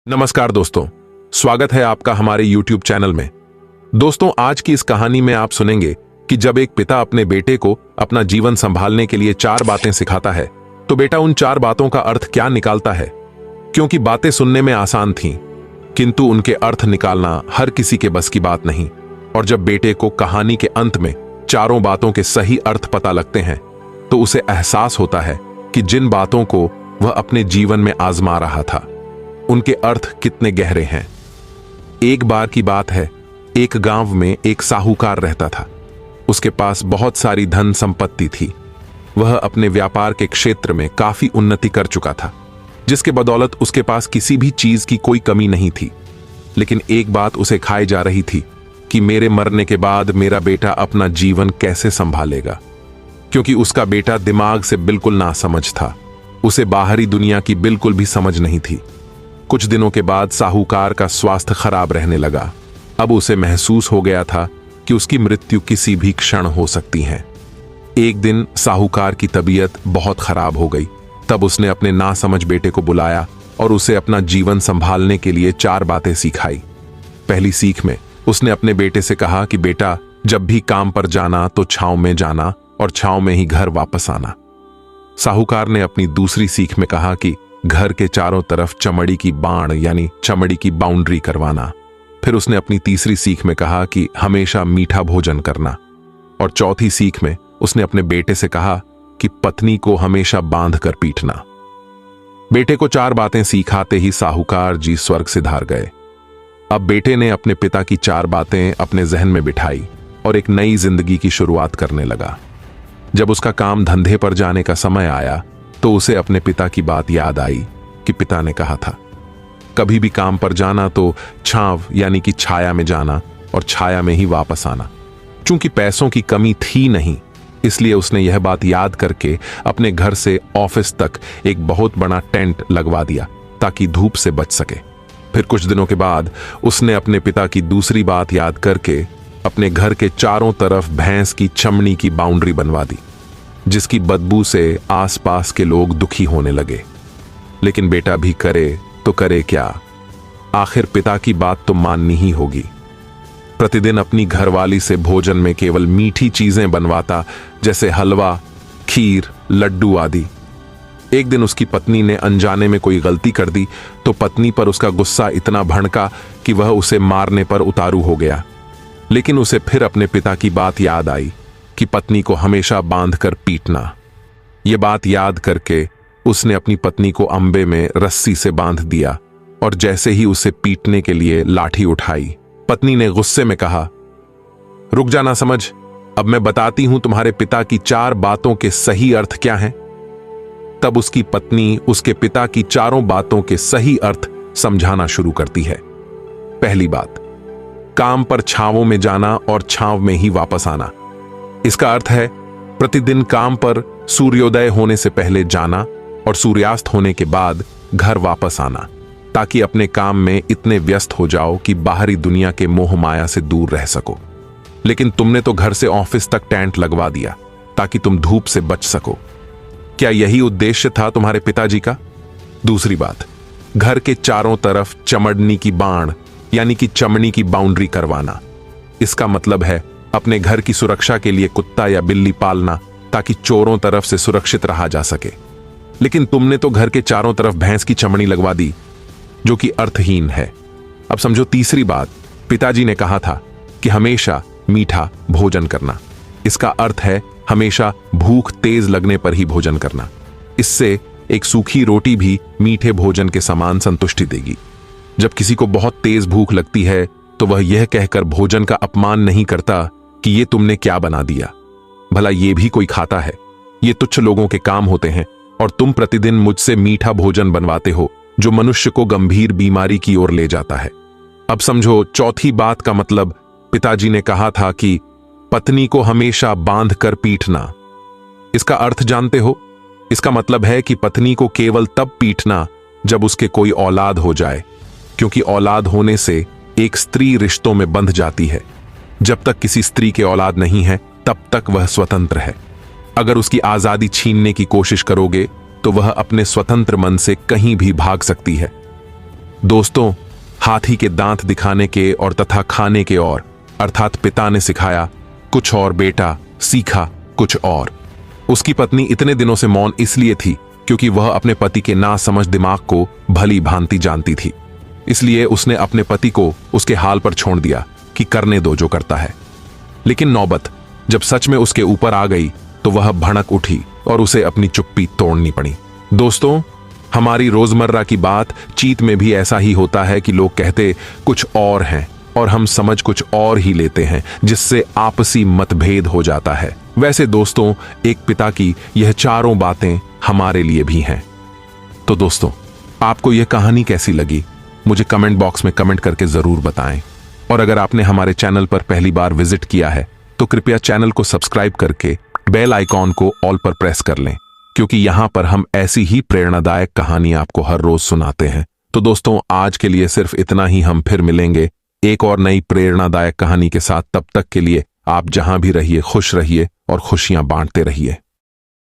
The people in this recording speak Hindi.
नमस्कार दोस्तों, स्वागत है आपका हमारे YouTube चैनल में। दोस्तों, आज की इस कहानी में आप सुनेंगे कि जब एक पिता अपने बेटे को अपना जीवन संभालने के लिए 4 बातें सिखाता है तो बेटा उन 4 बातों का अर्थ क्या निकालता है। क्योंकि बातें सुनने में आसान थीं, किंतु उनके अर्थ निकालना हर किसी के बस की बात नहीं। और जब बेटे को कहानी के अंत में 4 बातों के सही अर्थ पता लगते हैं तो उसे एहसास होता है कि जिन बातों को वह अपने जीवन में आजमा रहा था उनके अर्थ कितने गहरे हैं। एक बार की बात है, एक गांव में एक साहूकार रहता था। उसके पास बहुत सारी धन संपत्ति थी। वह अपने व्यापार के क्षेत्र में काफी उन्नति कर चुका था, जिसके बदौलत उसके पास किसी भी चीज की कोई कमी नहीं थी। लेकिन एक बात उसे खाई जा रही थी कि मेरे मरने के बाद मेरा बेटा अपना जीवन कैसे संभालेगा। क्योंकि उसका बेटा दिमाग से बिल्कुल नासमझ था। उसे बाहरी दुनिया की बिल्कुल भी समझ नहीं थी। कुछ दिनों के बाद साहूकार का स्वास्थ्य खराब रहने लगा। अब उसे महसूस हो गया था कि उसकी मृत्यु किसी भी क्षण हो सकती है। एक दिन साहूकार की तबीयत बहुत खराब हो गई। तब उसने अपने नासमझ बेटे को बुलाया और उसे अपना जीवन संभालने के लिए 4 बातें सिखाई। पहली सीख में उसने अपने बेटे से कहा कि बेटा, जब भी काम पर जाना तो छांव में जाना और छांव में ही घर वापस आना। साहूकार ने अपनी दूसरी सीख में कहा कि घर के चारों तरफ चमड़ी की बाण यानी चमड़ी की बाउंड्री करवाना। फिर उसने अपनी तीसरी सीख में कहा कि हमेशा मीठा भोजन करना। और चौथी सीख में उसने अपने बेटे से कहा कि पत्नी को हमेशा बांध कर पीटना। बेटे को 4 बातें सिखाते ही साहूकार जी स्वर्ग सिधार गए। अब बेटे ने अपने पिता की 4 बातें अपने जहन में बिठाई और एक नई जिंदगी की शुरुआत करने लगा। जब उसका काम धंधे पर जाने का समय आया तो उसे अपने पिता की बात याद आई कि पिता ने कहा था, कभी भी काम पर जाना तो छांव यानी कि छाया में जाना और छाया में ही वापस आना। चूंकि पैसों की कमी थी नहीं, इसलिए उसने यह बात याद करके अपने घर से ऑफिस तक एक बहुत बड़ा टेंट लगवा दिया ताकि धूप से बच सके। फिर कुछ दिनों के बाद उसने अपने पिता की दूसरी बात याद करके अपने घर के चारों तरफ भैंस की चमड़ी की बाउंड्री बनवा दी, जिसकी बदबू से आसपास के लोग दुखी होने लगे। लेकिन बेटा भी करे तो करे क्या, आखिर पिता की बात तो माननी ही होगी। प्रतिदिन अपनी घरवाली से भोजन में केवल मीठी चीजें बनवाता, जैसे हलवा, खीर, लड्डू आदि। एक दिन उसकी पत्नी ने अनजाने में कोई गलती कर दी तो पत्नी पर उसका गुस्सा इतना भड़का कि वह उसे मारने पर उतारू हो गया। लेकिन उसे फिर अपने पिता की बात याद आई कि पत्नी को हमेशा बांधकर पीटना। यह बात याद करके उसने अपनी पत्नी को अंबे में रस्सी से बांध दिया और जैसे ही उसे पीटने के लिए लाठी उठाई, पत्नी ने गुस्से में कहा, रुक जाना समझ, अब मैं बताती हूं तुम्हारे पिता की 4 बातों के सही अर्थ क्या हैं। तब उसकी पत्नी उसके पिता की 4 बातों के सही अर्थ समझाना शुरू करती है। पहली बात, काम पर छांवों में जाना और छांव में ही वापस आना। इसका अर्थ है प्रतिदिन काम पर सूर्योदय होने से पहले जाना और सूर्यास्त होने के बाद घर वापस आना, ताकि अपने काम में इतने व्यस्त हो जाओ कि बाहरी दुनिया के मोह माया से दूर रह सको। लेकिन तुमने तो घर से ऑफिस तक टेंट लगवा दिया ताकि तुम धूप से बच सको। क्या यही उद्देश्य था तुम्हारे पिताजी का? दूसरी बात, घर के चारों तरफ चमड़नी की बाण यानी कि चमड़ी की बाउंड्री करवाना। इसका मतलब है अपने घर की सुरक्षा के लिए कुत्ता या बिल्ली पालना ताकि चोरों तरफ से सुरक्षित रहा जा सके। लेकिन तुमने तो घर के चारों तरफ भैंस की चमड़ी लगवा दी, जो कि अर्थहीन है। अब समझो तीसरी बात, पिताजी ने कहा था कि हमेशा मीठा भोजन करना। इसका अर्थ है हमेशा भूख तेज लगने पर ही भोजन करना। इससे एक सूखी रोटी भी मीठे भोजन के समान संतुष्टि देगी। जब किसी को बहुत तेज भूख लगती है तो वह यह कहकर भोजन का अपमान नहीं करता कि ये तुमने क्या बना दिया, भला ये भी कोई खाता है, ये तुच्छ लोगों के काम होते हैं और तुम प्रतिदिन मुझसे मीठा भोजन बनवाते हो जो मनुष्य को गंभीर बीमारी की ओर ले जाता है। अब समझो चौथी बात का मतलब, पिताजी ने कहा था कि पत्नी को हमेशा बांध कर पीटना। इसका अर्थ जानते हो? इसका मतलब है कि पत्नी को केवल तब पीटना जब उसके कोई औलाद हो जाए, क्योंकि औलाद होने से एक स्त्री रिश्तों में बंध जाती है। जब तक किसी स्त्री के औलाद नहीं है तब तक वह स्वतंत्र है। अगर उसकी आजादी छीनने की कोशिश करोगे तो वह अपने स्वतंत्र मन से कहीं भी भाग सकती है। दोस्तों, हाथी के दांत दिखाने के और तथा खाने के और, अर्थात पिता ने सिखाया कुछ और, बेटा सीखा कुछ और। उसकी पत्नी इतने दिनों से मौन इसलिए थी क्योंकि वह अपने पति के नासमझ दिमाग को भली भांति जानती थी। इसलिए उसने अपने पति को उसके हाल पर छोड़ दिया कि करने दो जो करता है। लेकिन नौबत जब सच में उसके ऊपर आ गई तो वह भड़क उठी और उसे अपनी चुप्पी तोड़नी पड़ी। दोस्तों, हमारी रोजमर्रा की बात चीत में भी ऐसा ही होता है कि लोग कहते कुछ और हैं और हम समझ कुछ और ही लेते हैं, जिससे आपसी मतभेद हो जाता है। वैसे दोस्तों, एक पिता की यह चारों बातें हमारे लिए भी हैं। तो दोस्तों, आपको यह कहानी कैसी लगी मुझे कमेंट बॉक्स में कमेंट करके जरूर बताएं। और अगर आपने हमारे चैनल पर पहली बार विजिट किया है तो कृपया चैनल को सब्सक्राइब करके बेल आइकॉन को ऑल पर प्रेस कर लें, क्योंकि यहां पर हम ऐसी ही प्रेरणादायक कहानी आपको हर रोज सुनाते हैं। तो दोस्तों, आज के लिए सिर्फ इतना ही। हम फिर मिलेंगे एक और नई प्रेरणादायक कहानी के साथ। तब तक के लिए आप जहां भी रहिए खुश रहिए और खुशियां बांटते रहिए।